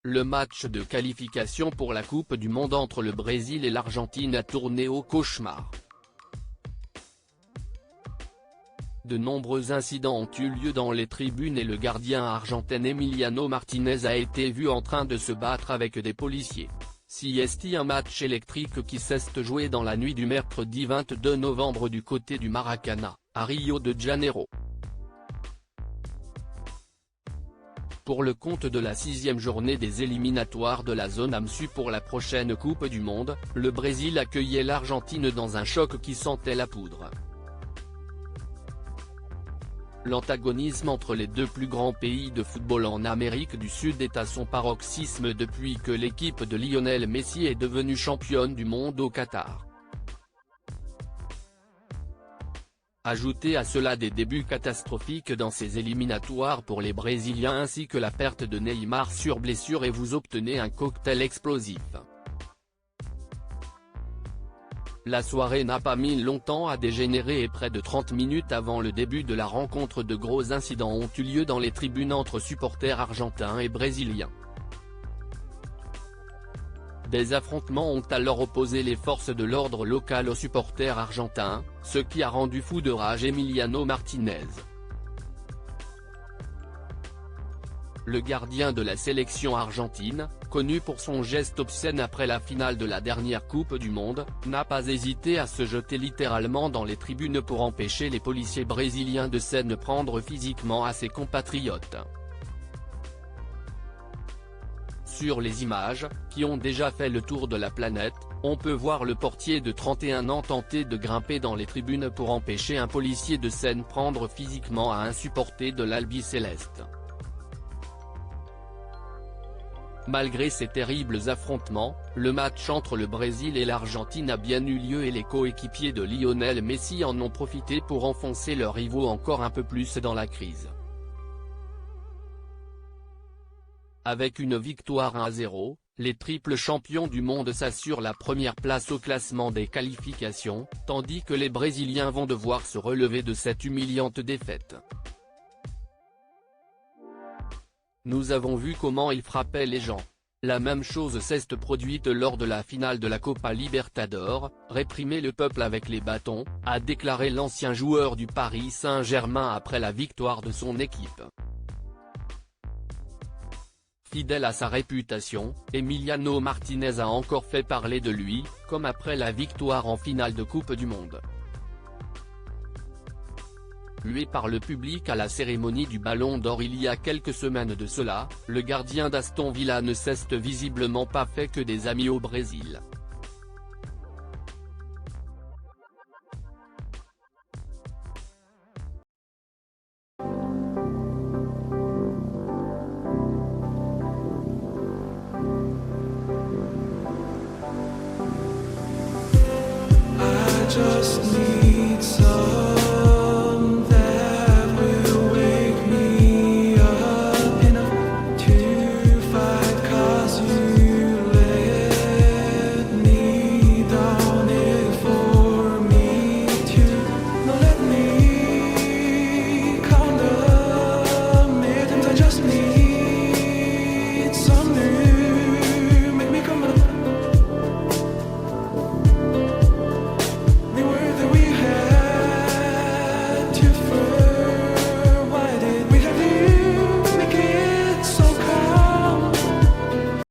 Le match de qualification pour la Coupe du Monde entre le Brésil et l'Argentine a tourné au cauchemar. De nombreux incidents ont eu lieu dans les tribunes et le gardien argentin Emiliano Martinez a été vu en train de se battre avec des policiers. C'est un match électrique qui s'est joué dans la nuit du mercredi 22 novembre du côté du Maracanã, à Rio de Janeiro. Pour le compte de la 6e journée des éliminatoires de la zone AMSU pour la prochaine Coupe du Monde, le Brésil accueillait l'Argentine dans un choc qui sentait la poudre. L'antagonisme entre les deux plus grands pays de football en Amérique du Sud est à son paroxysme depuis que l'équipe de Lionel Messi est devenue championne du monde au Qatar. Ajoutez à cela des débuts catastrophiques dans ces éliminatoires pour les Brésiliens ainsi que la perte de Neymar sur blessure et vous obtenez un cocktail explosif. La soirée n'a pas mis longtemps à dégénérer et près de 30 minutes avant le début de la rencontre de gros incidents ont eu lieu dans les tribunes entre supporters argentins et brésiliens. Des affrontements ont alors opposé les forces de l'ordre locales aux supporters argentins, ce qui a rendu fou de rage Emiliano Martinez. Le gardien de la sélection argentine, connu pour son geste obscène après la finale de la dernière Coupe du Monde, n'a pas hésité à se jeter littéralement dans les tribunes pour empêcher les policiers brésiliens de s'en prendre physiquement à ses compatriotes. Sur les images, qui ont déjà fait le tour de la planète, on peut voir le portier de 31 ans tenter de grimper dans les tribunes pour empêcher un policier de s'en prendre physiquement à un supporter de l'Albiceleste. Malgré ces terribles affrontements, le match entre le Brésil et l'Argentine a bien eu lieu et les coéquipiers de Lionel Messi en ont profité pour enfoncer leurs rivaux encore un peu plus dans la crise. Avec une victoire 1-0, les triples champions du monde s'assurent la première place au classement des qualifications, tandis que les Brésiliens vont devoir se relever de cette humiliante défaite. Nous avons vu comment il frappait les gens. La même chose s'est produite lors de la finale de la Copa Libertadores, réprimer le peuple avec les bâtons, a déclaré l'ancien joueur du Paris Saint-Germain après la victoire de son équipe. Fidèle à sa réputation, Emiliano Martinez a encore fait parler de lui, comme après la victoire en finale de Coupe du Monde. Hué par le public à la cérémonie du Ballon d'Or il y a quelques semaines de cela, le gardien d'Aston Villa ne s'est visiblement pas fait que des amis au Brésil.